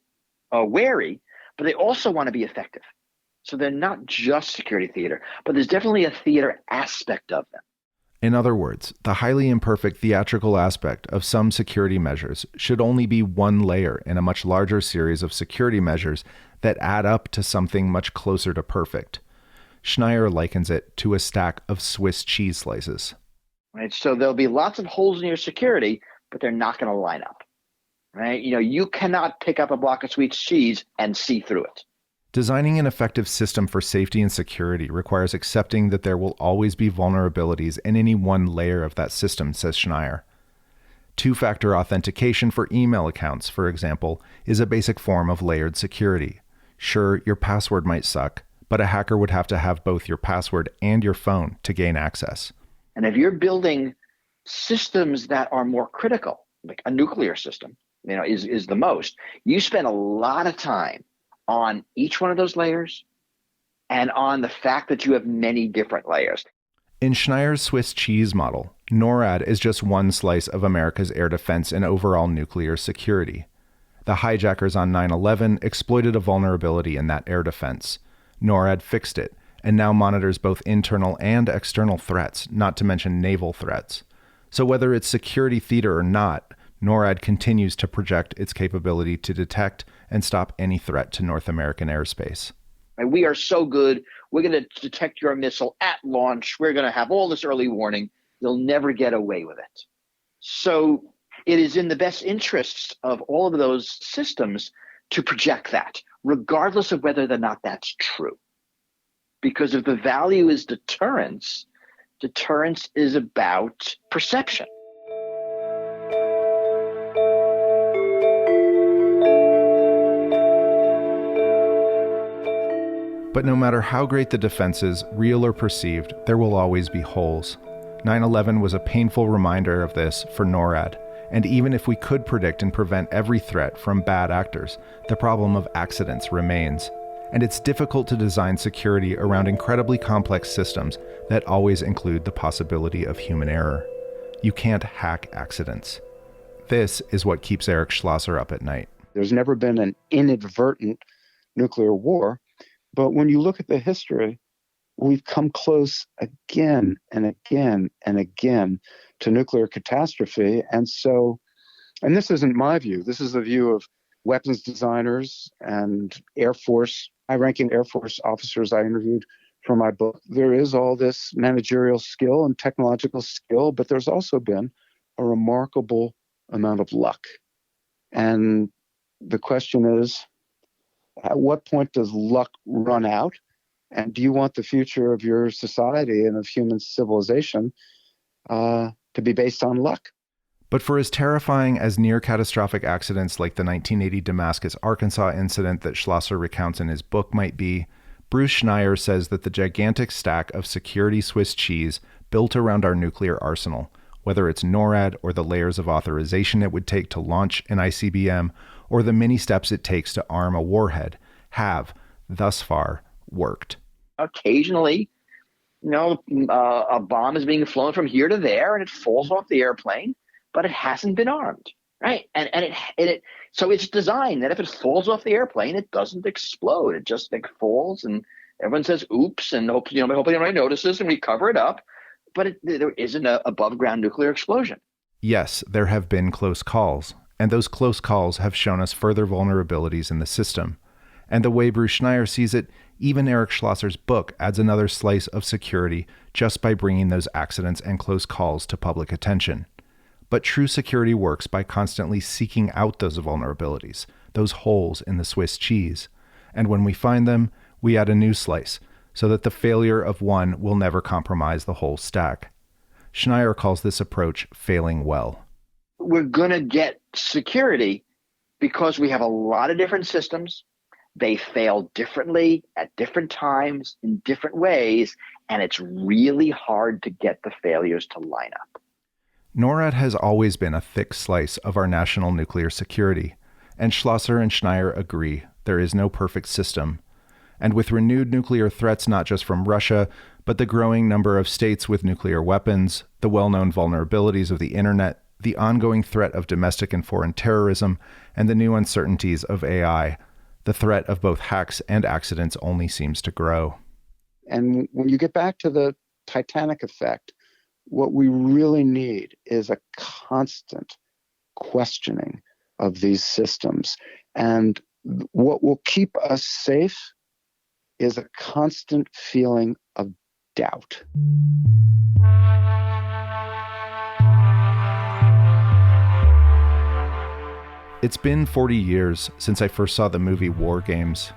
wary, but they also want to be effective. So they're not just security theater, but there's definitely a theater aspect of them. In other words, the highly imperfect theatrical aspect of some security measures should only be one layer in a much larger series of security measures that add up to something much closer to perfect. Schneier likens it to a stack of Swiss cheese slices. Right, so there'll be lots of holes in your security, but they're not going to line up. Right? You cannot pick up a block of Swiss cheese and see through it. Designing an effective system for safety and security requires accepting that there will always be vulnerabilities in any one layer of that system, says Schneier. Two-factor authentication for email accounts, for example, is a basic form of layered security. Sure, your password might suck, but a hacker would have to have both your password and your phone to gain access. And if you're building systems that are more critical, like a nuclear system, is the most, you spend a lot of time on each one of those layers and on the fact that you have many different layers. In Schneier's Swiss cheese model, NORAD is just one slice of America's air defense and overall nuclear security. The hijackers on 9/11 exploited a vulnerability in that air defense. NORAD fixed it and now monitors both internal and external threats, not to mention naval threats. So whether it's security theater or not, NORAD continues to project its capability to detect and stop any threat to North American airspace. And we are so good we're going to detect your missile at launch. We're going to have all this early warning. You'll never get away with it. So it is in the best interests of all of those systems to project that, regardless of whether or not that's true. Because if the value is deterrence, deterrence is about perception. But no matter how great the defenses, real or perceived, there will always be holes. 9/11 was a painful reminder of this for NORAD, and even if we could predict and prevent every threat from bad actors, the problem of accidents remains. And it's difficult to design security around incredibly complex systems that always include the possibility of human error. You can't hack accidents. This is what keeps Eric Schlosser up at night. There's never been an inadvertent nuclear war, but when you look at the history, we've come close again and again and again to nuclear catastrophe. And this isn't my view. This is the view of weapons designers and Air Force, high-ranking Air Force officers I interviewed for my book. There is all this managerial skill and technological skill, but there's also been a remarkable amount of luck. And the question is, at what point does luck run out? And do you want the future of your society and of human civilization to be based on luck? But for as terrifying as near-catastrophic accidents like the 1980 Damascus, Arkansas incident that Schlosser recounts in his book might be, Bruce Schneier says that the gigantic stack of security Swiss cheese built around our nuclear arsenal, whether it's NORAD or the layers of authorization it would take to launch an ICBM, or the many steps it takes to arm a warhead, have, thus far, worked. Occasionally, a bomb is being flown from here to there and it falls off the airplane, but it hasn't been armed, right? So it's designed that if it falls off the airplane, it doesn't explode. It just falls, and everyone says "oops," and hopefully nobody notices, and we cover it up. But there isn't an above-ground nuclear explosion. Yes, there have been close calls, and those close calls have shown us further vulnerabilities in the system. And the way Bruce Schneier sees it, even Eric Schlosser's book adds another slice of security just by bringing those accidents and close calls to public attention. But true security works by constantly seeking out those vulnerabilities, those holes in the Swiss cheese. And when we find them, we add a new slice, so that the failure of one will never compromise the whole stack. Schneier calls this approach failing well. We're going to get security because we have a lot of different systems. They fail differently at different times in different ways, and it's really hard to get the failures to line up. NORAD has always been a thick slice of our national nuclear security, and Schlosser and Schneier agree there is no perfect system. And with renewed nuclear threats not just from Russia, but the growing number of states with nuclear weapons, the well-known vulnerabilities of the internet, the ongoing threat of domestic and foreign terrorism, and the new uncertainties of AI, the threat of both hacks and accidents only seems to grow. And when you get back to the Titanic effect, what we really need is a constant questioning of these systems. And what will keep us safe is a constant feeling of doubt. It's been 40 years since I first saw the movie War Games,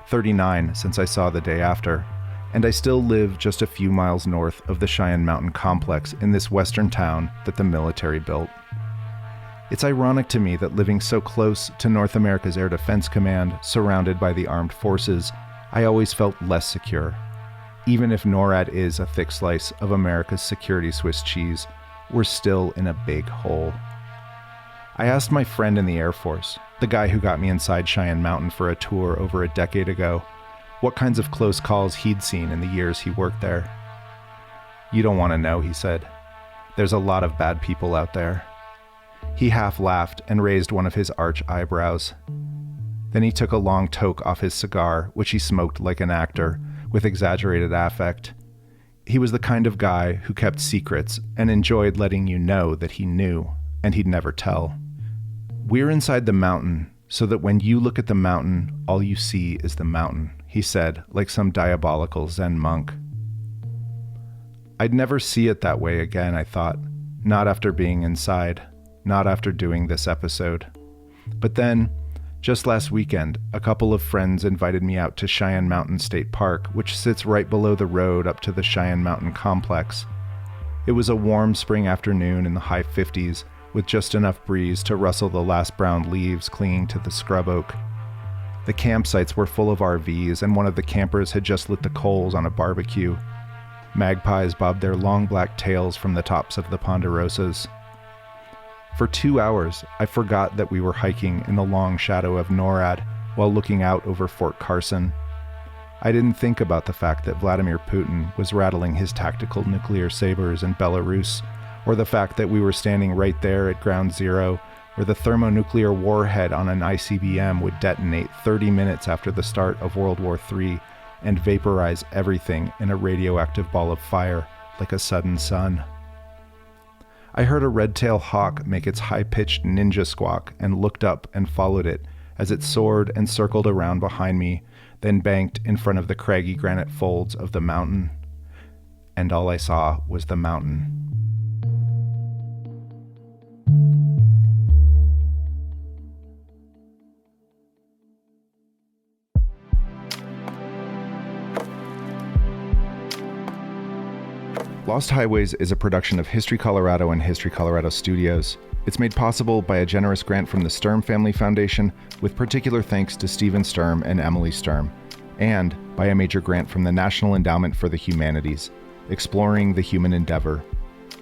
39 since I saw The Day After, and I still live just a few miles north of the Cheyenne Mountain Complex in this western town that the military built. It's ironic to me that living so close to North America's Air Defense Command, surrounded by the armed forces, I always felt less secure. Even if NORAD is a thick slice of America's security Swiss cheese, we're still in a big hole. I asked my friend in the Air Force, the guy who got me inside Cheyenne Mountain for a tour over a decade ago, what kinds of close calls he'd seen in the years he worked there. "You don't want to know," he said. "There's a lot of bad people out there." He half laughed and raised one of his arch eyebrows. Then he took a long toke off his cigar, which he smoked like an actor, with exaggerated affect. He was the kind of guy who kept secrets and enjoyed letting you know that he knew, and he'd never tell. "We're inside the mountain, so that when you look at the mountain, all you see is the mountain," he said, like some diabolical Zen monk. I'd never see it that way again, I thought. Not after being inside. Not after doing this episode. But then, just last weekend, a couple of friends invited me out to Cheyenne Mountain State Park, which sits right below the road up to the Cheyenne Mountain Complex. It was a warm spring afternoon in the high 50s, with just enough breeze to rustle the last brown leaves clinging to the scrub oak. The campsites were full of RVs, and one of the campers had just lit the coals on a barbecue. Magpies bobbed their long black tails from the tops of the ponderosas. For 2 hours, I forgot that we were hiking in the long shadow of NORAD while looking out over Fort Carson. I didn't think about the fact that Vladimir Putin was rattling his tactical nuclear sabers in Belarus, or the fact that we were standing right there at Ground Zero, where the thermonuclear warhead on an ICBM would detonate 30 minutes after the start of World War III and vaporize everything in a radioactive ball of fire like a sudden sun. I heard a red-tailed hawk make its high-pitched ninja squawk and looked up and followed it as it soared and circled around behind me, then banked in front of the craggy granite folds of the mountain. And all I saw was the mountain. Lost Highways is a production of History Colorado and History Colorado Studios. It's made possible by a generous grant from the Sturm Family Foundation, with particular thanks to Stephen Sturm and Emily Sturm, and by a major grant from the National Endowment for the Humanities, exploring the human endeavor.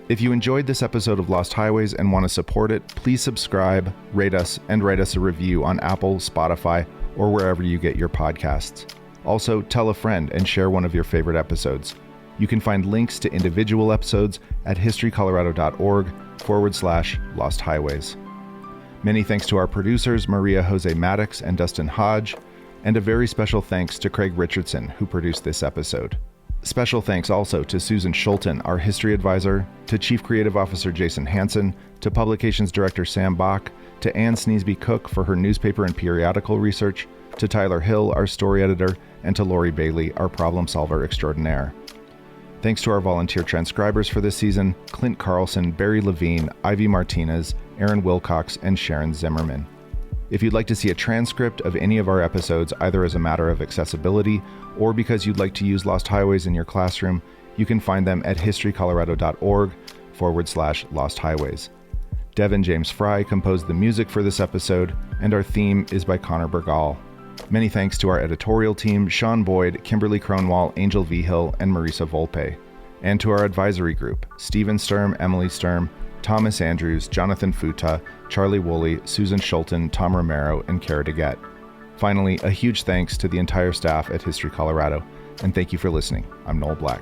If you enjoyed this episode of Lost Highways and want to support it, please subscribe, rate us, and write us a review on Apple, Spotify, or wherever you get your podcasts. Also, tell a friend and share one of your favorite episodes. You can find links to individual episodes at historycolorado.org/Lost Highways. Many thanks to our producers, Maria Jose Maddox and Dustin Hodge, and a very special thanks to Craig Richardson, who produced this episode. Special thanks also to Susan Schulten, our history advisor, to Chief Creative Officer Jason Hansen, to Publications Director Sam Bach, to Anne Sneesby Cook for her newspaper and periodical research, to Tyler Hill, our story editor, and to Lori Bailey, our problem solver extraordinaire. Thanks to our volunteer transcribers for this season, Clint Carlson, Barry Levine, Ivy Martinez, Aaron Wilcox, and Sharon Zimmerman. If you'd like to see a transcript of any of our episodes, either as a matter of accessibility or because you'd like to use Lost Highways in your classroom, you can find them at historycolorado.org/Lost Highways. Devin James Fry composed the music for this episode, and our theme is by Connor Bergal. Many thanks to our editorial team, Sean Boyd, Kimberly Cronwall, Angel V. Hill, and Marisa Volpe. And to our advisory group, Stephen Sturm, Emily Sturm, Thomas Andrews, Jonathan Futa, Charlie Woolley, Susan Schulten, Tom Romero, and Kara DeGette. Finally, a huge thanks to the entire staff at History Colorado, and thank you for listening. I'm Noel Black.